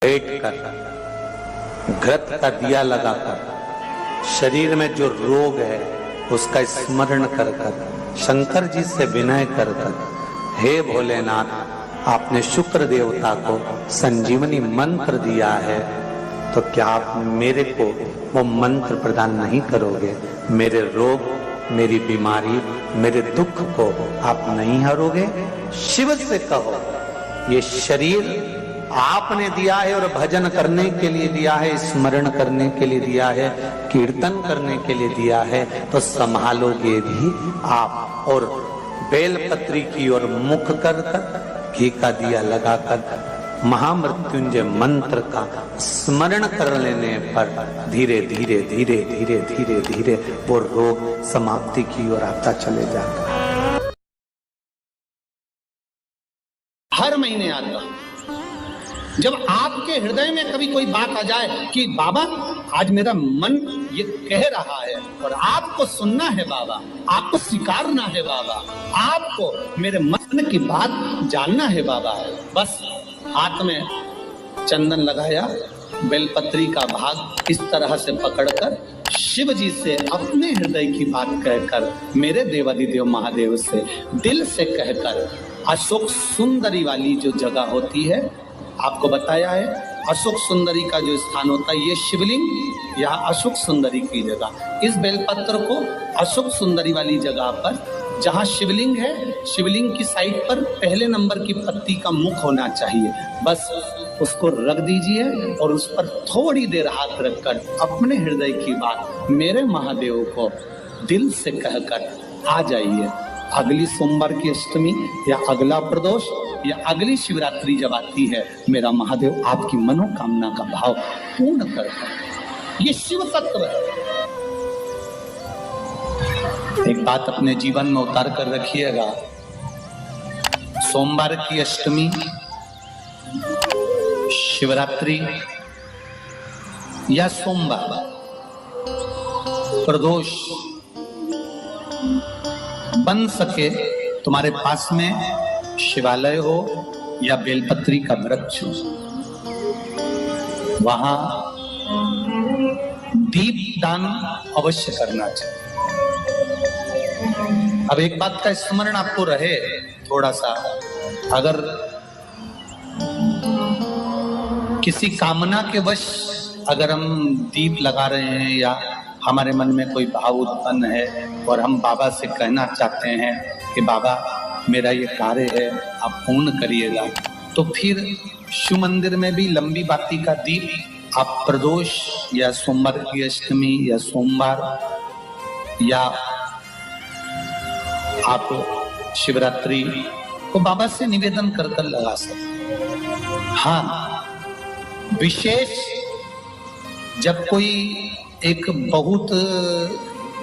बैठ कर घृत का दिया लगाकर शरीर में जो रोग है उसका स्मरण कर कर शंकर जी से विनय कर कर, हे भोलेनाथ आपने शुक्र देवता को संजीवनी मंत्र दिया है, तो क्या आप मेरे को वो मंत्र प्रदान नहीं करोगे? मेरे रोग, मेरी बीमारी, मेरे दुख को आप नहीं हरोगे? शिव से कहो, ये शरीर आपने दिया है और भजन करने के लिए दिया है, स्मरण करने के लिए दिया है, कीर्तन करने के लिए दिया है, तो संभालोगे भी आप। और बेलपत्री की ओर मुख कर कर घी का दिया लगाकर महामृत्युंजय मंत्र का स्मरण कर लेने पर धीरे धीरे धीरे धीरे धीरे धीरे वो रोग समाप्ति की ओर आता चले जाता है। हर महीने आता हूं। जब आपके हृदय में कभी कोई बात आ जाए कि बाबा आज मेरा मन ये कह रहा है और आपको सुनना है बाबा, आपको स्वीकारना है बाबा, आपको मेरे मन की बात जानना है बाबा, बस हाथ में चंदन लगाया, बेलपत्री का भाग इस तरह से पकड़कर शिव जी से अपने हृदय की बात कहकर, मेरे देवादिदेव महादेव से दिल से कहकर, अशोक सुंदरी वाली जो जगह होती है, आपको बताया है अशोक सुंदरी का जो स्थान होता है, ये शिवलिंग या अशोक सुंदरी की जगह, इस बेलपत्र को अशोक सुंदरी वाली जगह पर जहाँ शिवलिंग है, शिवलिंग की साइड पर पहले नंबर की पत्ती का मुख होना चाहिए, बस उसको रख दीजिए और उस पर थोड़ी देर हाथ रखकर अपने हृदय की बात मेरे महादेव को दिल से कहकर आ जाइए। अगली सोमवार की अष्टमी या अगला प्रदोष या अगली शिवरात्रि जब आती है, मेरा महादेव आपकी मनोकामना का भाव पूर्ण करता है। ये शिव तत्व है। एक बात अपने जीवन में उतार कर रखिएगा, सोमवार की अष्टमी, शिवरात्रि या सोमवार, प्रदोष, बन सके तुम्हारे पास में शिवालय हो या बेलपत्री का वृक्ष हो, वहां दीप दान अवश्य करना चाहिए। अब एक बात का स्मरण आपको रहे थोड़ा सा, अगर किसी कामना के वश अगर हम दीप लगा रहे हैं या हमारे मन में कोई भाव उत्पन्न है और हम बाबा से कहना चाहते हैं कि बाबा मेरा ये कार्य है आप पूर्ण करिएगा, तो फिर शिव मंदिर में भी लंबी बाती का दीप आप प्रदोष या सोमवार की अष्टमी या सोमवार या आप शिवरात्रि को बाबा से निवेदन कर कर लगा सकते। हाँ, विशेष जब कोई एक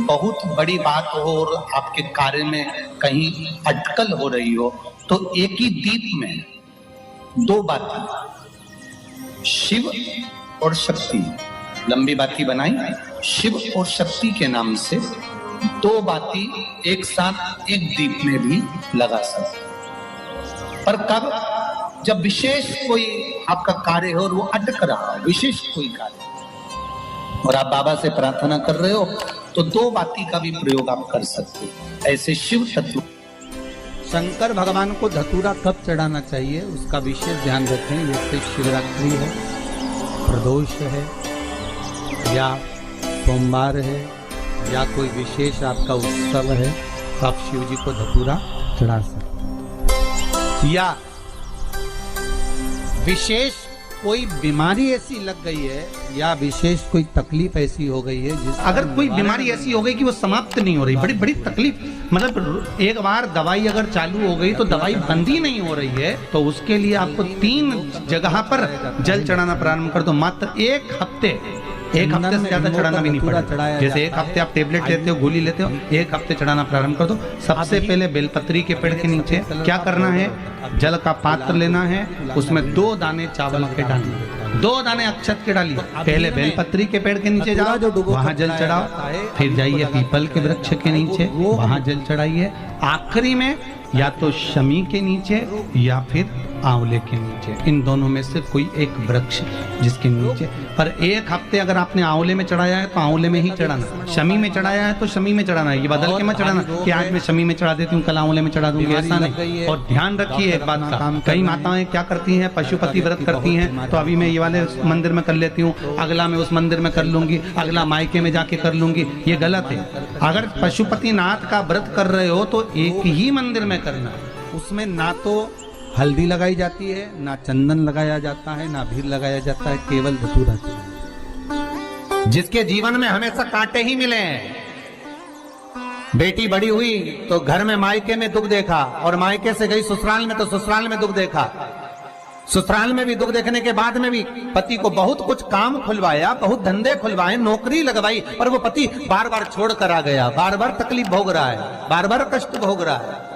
बहुत बड़ी बात हो और आपके कार्य में कहीं अटकल हो रही हो, तो एक ही दीप में दो बाती, शिव और शक्ति, लंबी बाती बनाई, शिव और शक्ति के नाम से दो बाती एक साथ एक दीप में भी लगा सकते। पर कब? जब विशेष कोई आपका कार्य हो और वो अटक रहा है, विशेष कोई कार्य, और आप बाबा से प्रार्थना कर रहे हो, तो दो बाती का भी प्रयोग आप कर सकते हो। ऐसे शिव तत्व। शंकर भगवान को धतूरा कब चढ़ाना चाहिए उसका विशेष ध्यान रखें। जैसे शिवरात्रि है, प्रदोष है, या सोमवार है, या कोई विशेष आपका उत्सव है, तो आप शिव जी को धतूरा चढ़ा सकते। या विशेष कोई बीमारी ऐसी लग गई है या विशेष कोई तकलीफ ऐसी हो गई है, जिस अगर कोई बीमारी ऐसी हो गई कि वो समाप्त नहीं हो रही, बड़ी बड़ी तकलीफ, मतलब एक बार दवाई अगर चालू हो गई तो दवाई बंद ही नहीं हो रही है, तो उसके लिए आपको 3 जगह पर जल चढ़ाना प्रारंभ कर दो। मात्र एक हफ्ते से ज्यादा चढ़ाना भी नहीं पड़ेगा। जैसे एक हफ्ते आप टेबलेट लेते हो, गोली लेते हो, एक हफ्ते चढ़ाना प्रारंभ कर दो। सबसे पहले बेलपत्री के पेड़ के नीचे क्या करना है, जल का पात्र लेना है, उसमें 2 दाने चावल के डालिए, 2 दाने अक्षत के डालिए। पहले बेलपत्री के पेड़ के नीचे जाओ, वहां जल चढ़ाओ, फिर जाइए पीपल के वृक्ष के नीचे, वहां जल चढ़ाइए। आखिरी में या तो शमी के नीचे या फिर आंवले के नीचे, इन दोनों में से कोई एक वृक्ष जिसके नीचे, पर एक हफ्ते अगर आपने आंवले में चढ़ाया है तो आंवले में ही चढ़ाना, शमी में चढ़ाया है तो शमी में चढ़ाना है। ये बदल के मत चढ़ाना कि आज मैं शमी में चढ़ा देती हूँ कल आंवले में चढ़ा दूंगी, ऐसा नहीं। और ध्यान रखिए एक बात का, कई माताएं क्या करती हैं, पशुपति व्रत करती हैं, तो अभी मैं ये वाले मंदिर में कर लेती हूँ, अगला मैं उस मंदिर में कर लूंगी, अगला मायके में जाके कर लूंगी। ये गलत है। अगर पशुपति नाथ का व्रत कर रहे हो तो एक ही मंदिर में करना, उसमें ना तो हल्दी लगाई जाती है, ना चंदन लगाया जाता है, ना भीर लगाया जाता है, केवल धतूरा चढ़ाया। जिसके जीवन में हमेशा कांटे ही मिले हैं। बेटी बड़ी हुई तो घर में मायके में दुख देखा, और मायके से गई ससुराल में तो ससुराल में दुख देखा। ससुराल में भी दुख देखने के बाद में भी पति को बहुत कुछ काम खुलवाया, बहुत धंधे खुलवाए, नौकरी लगवाई, पर वो पति बार बार छोड़ कर आ गया, बार बार तकलीफ भोग रहा है, बार बार कष्ट भोग रहा है।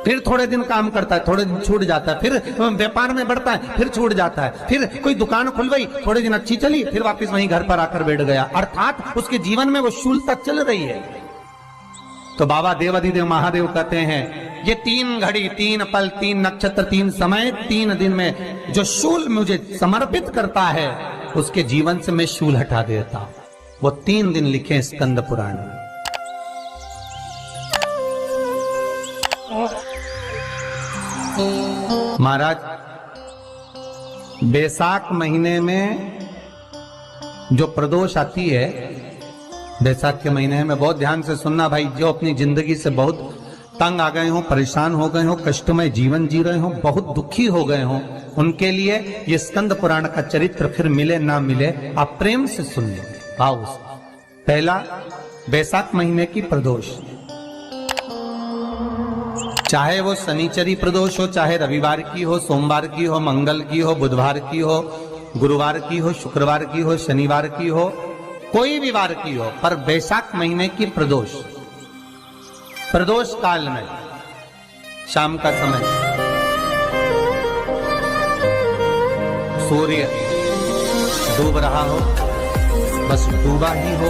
फिर थोड़े दिन काम करता है, थोड़े दिन छूट जाता है, फिर व्यापार में बढ़ता है, फिर छूट जाता है, फिर कोई दुकान खुलवाई, थोड़े दिन अच्छी चली, फिर वापस वहीं घर पर आकर बैठ गया। अर्थात उसके जीवन में वो शूलता चल रही है। तो बाबा देवाधिदेव महादेव कहते हैं, ये 3 घड़ी 3 पल 3 नक्षत्र 3 समय 3 दिन में जो शूल मुझे समर्पित करता है उसके जीवन से मैं शूल हटा देता। वो 3 दिन लिखे स्कंद पुराण में। महाराज, बैसाख महीने में जो प्रदोष आती है, बैसाख के महीने में बहुत ध्यान से सुनना भाई, जो अपनी जिंदगी से बहुत तंग आ गए हो, परेशान हो गए हो, कष्टमय जीवन जी रहे हो, बहुत दुखी हो गए हो, उनके लिए ये स्कंद पुराण का चरित्र फिर मिले ना मिले, आप प्रेम से सुन लेंगे भाव से। पहला, बैसाख महीने की प्रदोष, चाहे वो शनिचरी प्रदोष हो, चाहे रविवार की हो, सोमवार की हो, मंगल की हो, बुधवार की हो, गुरुवार की हो, शुक्रवार की हो, शनिवार की हो, कोई भी वार की हो, पर बैसाख महीने की प्रदोष, प्रदोष काल में शाम का समय सूर्य डूब रहा हो, बस डूबा ही हो,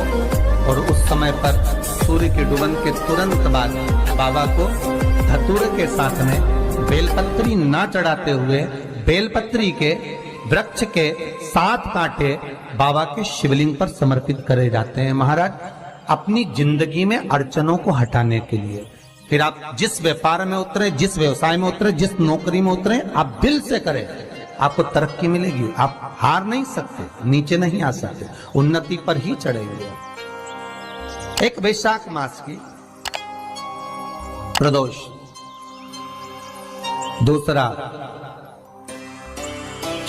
और उस समय पर सूर्य के डूबन के तुरंत बाद बाबा को धतूरे के साथ में बेलपत्री ना चढ़ाते हुए बेलपत्री के वृक्ष के 7 कांटे बाबा के शिवलिंग पर समर्पित करे जाते हैं। महाराज, अपनी जिंदगी में अड़चनों को हटाने के लिए, फिर आप जिस व्यापार में उतरे, जिस व्यवसाय में उतरे, जिस नौकरी में उतरे, आप दिल से करें, आपको तरक्की मिलेगी। आप हार नहीं सकते, नीचे नहीं आ सकते, उन्नति पर ही चढ़ेंगे। एक वैशाख मास की प्रदोष, दूसरा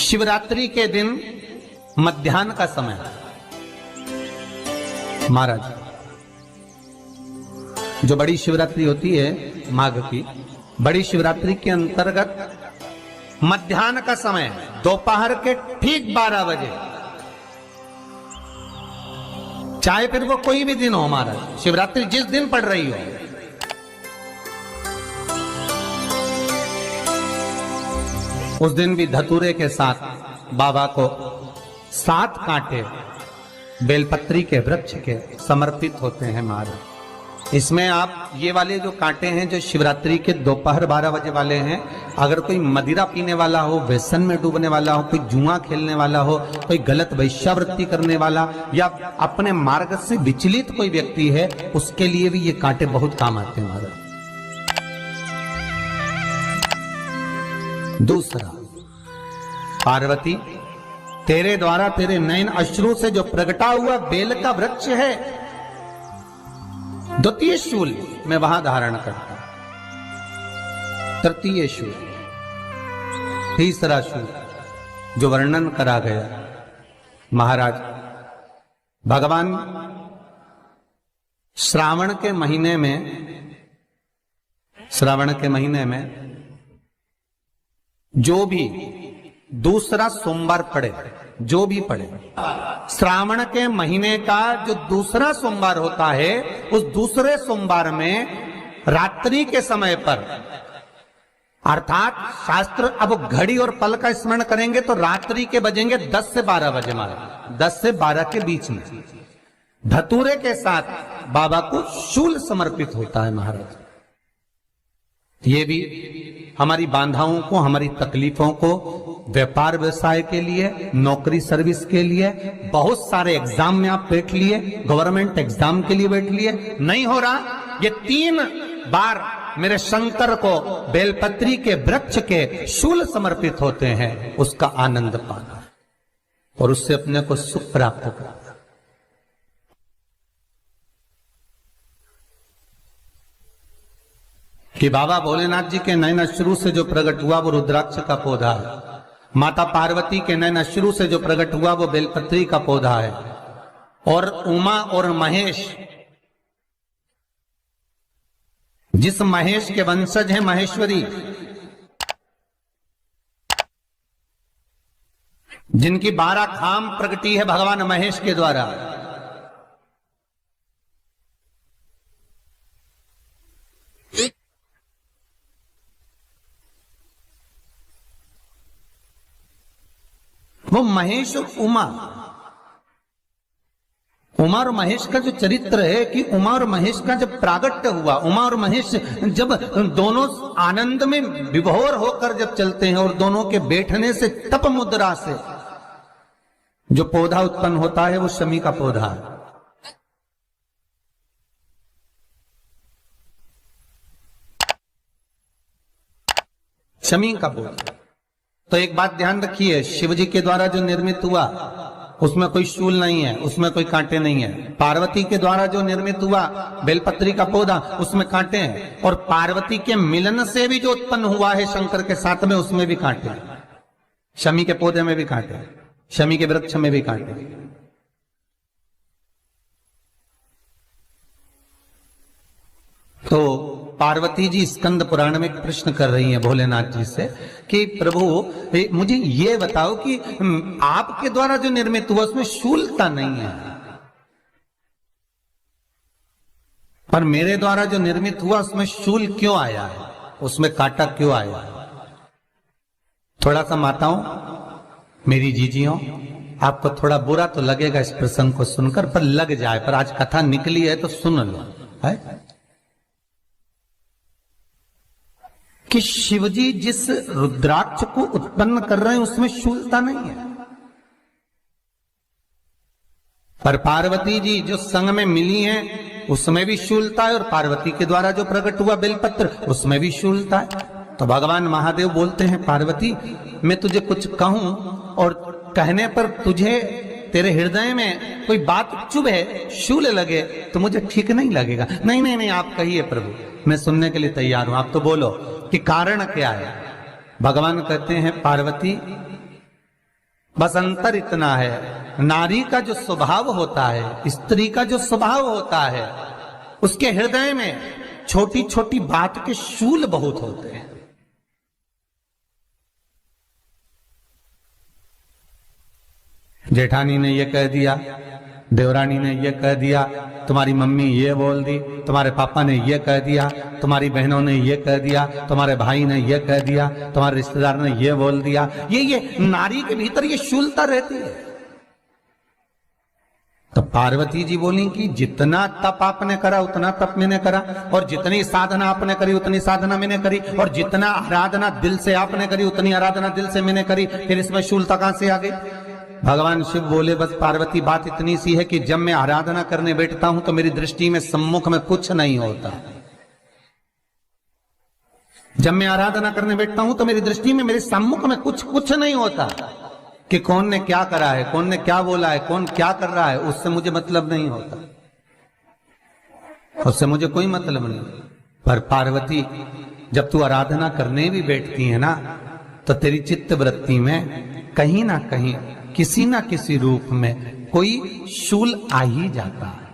शिवरात्रि के दिन मध्याह्न का समय। महाराज, जो बड़ी शिवरात्रि होती है माघ की, बड़ी शिवरात्रि के अंतर्गत मध्याह्न का समय, दोपहर के ठीक 12 बजे, चाहे फिर वो कोई भी दिन हो, महाराज शिवरात्रि जिस दिन पड़ रही हो, उस दिन भी धतूरे के साथ बाबा को 7 कांटे बेलपत्री के वृक्ष के समर्पित होते हैं। महाराज, इसमें आप ये वाले जो कांटे हैं जो शिवरात्रि के दोपहर 12 बजे वाले हैं, अगर कोई मदिरा पीने वाला हो, व्यसन में डूबने वाला हो, कोई जुआ खेलने वाला हो, कोई गलत वैश्यावृत्ति करने वाला, या अपने मार्ग से विचलित कोई व्यक्ति है, उसके लिए भी ये कांटे बहुत काम आते हैं। महाराज, दूसरा, पार्वती, तेरे द्वारा तेरे नयन अश्रु से जो प्रगटा हुआ बेल का वृक्ष है, द्वितीय शूल मैं वहां धारण करता, तृतीय शूल, तीसरा शूल जो वर्णन करा गया। महाराज, भगवान श्रावण के महीने में जो भी दूसरा सोमवार पड़े, जो भी पड़े, श्रावण के महीने का जो दूसरा सोमवार होता है, उस दूसरे सोमवार में रात्रि के समय पर, अर्थात शास्त्र अब घड़ी और पल का स्मरण करेंगे तो रात्रि के बजेंगे 10 से 12 बजे, महाराज 10 से 12 के बीच में धतूरे के साथ बाबा को शूल समर्पित होता है। महाराज, ये भी हमारी बाधाओं को, हमारी तकलीफों को, व्यापार व्यवसाय के लिए, नौकरी सर्विस के लिए, बहुत सारे एग्जाम में आप बैठ लिए, गवर्नमेंट एग्जाम के लिए बैठ लिए, नहीं हो रहा, ये 3 बार मेरे शंकर को बेलपत्री के वृक्ष के शूल समर्पित होते हैं, उसका आनंद पाना और उससे अपने को सुख प्राप्त करना। कि बाबा भोलेनाथ जी के नयन अश्रु से जो प्रकट हुआ वो रुद्राक्ष का पौधा है, माता पार्वती के नयन अश्रु से जो प्रकट हुआ वो बेलपत्री का पौधा है, और उमा और महेश, जिस महेश के वंशज है महेश्वरी, जिनकी 12 खाम प्रगटी है भगवान महेश के द्वारा, वो महेश और उमा और महेश का जो चरित्र है कि उमा और महेश का जब प्रागट्य हुआ, उमा और महेश जब दोनों आनंद में विभोर होकर जब चलते हैं और दोनों के बैठने से तप मुद्रा से जो पौधा उत्पन्न होता है वो शमी का पौधा है। शमी का पौधा। तो एक बात ध्यान रखिए, शिव जी के द्वारा जो निर्मित हुआ उसमें कोई शूल नहीं है, उसमें कोई कांटे नहीं है। पार्वती के द्वारा जो निर्मित हुआ बेलपत्री का पौधा, उसमें कांटे हैं, और पार्वती के मिलन से भी जो उत्पन्न हुआ है शंकर के साथ में, उसमें भी कांटे हैं। शमी के पौधे में भी कांटे हैं, शमी के वृक्ष में भी कांटे हैं। तो पार्वती जी स्कंद पुराण में एक प्रश्न कर रही हैं भोलेनाथ जी से कि प्रभु मुझे ये बताओ कि आपके द्वारा जो निर्मित हुआ उसमें शूलता नहीं है, पर मेरे द्वारा जो निर्मित हुआ उसमें शूल क्यों आया है, उसमें कांटा क्यों आया है? थोड़ा सा माताओं, मेरी जीजियों, आपको थोड़ा बुरा तो लगेगा इस प्रसंग को सुनकर, पर लग जाए, पर आज कथा निकली है तो सुन लो, है कि शिवजी जिस रुद्राक्ष को उत्पन्न कर रहे हैं उसमें शूलता नहीं है, पर पार्वती जी जो संग में मिली हैं उसमें भी शूलता है, और पार्वती के द्वारा जो प्रकट हुआ बेलपत्र उसमें भी शूलता है। तो भगवान महादेव बोलते हैं, पार्वती मैं तुझे कुछ कहूं और कहने पर तुझे तेरे हृदय में कोई बात चुभे, शूल लगे तो मुझे ठीक नहीं लगेगा। नहीं नहीं नहीं, आप कहिए प्रभु, मैं सुनने के लिए तैयार हूं, आप तो बोलो कि कारण क्या है। भगवान कहते हैं, पार्वती बस अंतर इतना है, नारी का जो स्वभाव होता है, स्त्री का जो स्वभाव होता है, उसके हृदय में छोटी छोटी बात के शूल बहुत होते हैं। जेठानी ने ये कह दिया, देवरानी ने ये कह दिया, तुम्हारी मम्मी ये बोल दी, तुम्हारे पापा ने ये कह दिया, तुम्हारी बहनों ने ये कह दिया, तुम्हारे भाई ने ये कह दिया, तुम्हारे रिश्तेदार ने ये बोल दिया। ये नारी के भीतर ये शूलता रहती है। तो पार्वती जी बोली कि जितना तप आपने करा उतना तप मैंने करा, और जितनी साधना आपने करी उतनी साधना मैंने करी, और जितना आराधना दिल से आपने करी उतनी आराधना दिल से मैंने करी, फिर इसमें शूलता कहां से आ गई? भगवान शिव बोले, बस पार्वती बात इतनी सी है कि जब मैं आराधना करने बैठता हूं तो मेरी दृष्टि में सम्मुख में कुछ नहीं होता। जब मैं आराधना करने बैठता हूं तो मेरी दृष्टि में, मेरे सम्मुख में कुछ नहीं होता कि कौन ने क्या करा है, कौन ने क्या बोला है, कौन क्या कर रहा है, उससे मुझे मतलब नहीं होता, उससे मुझे कोई मतलब नहीं। पर पार्वती जब तू आराधना करने भी बैठती है ना, तो तेरी चित्त वृत्ति में कहीं ना कहीं किसी ना किसी रूप में कोई शूल आ ही जाता है।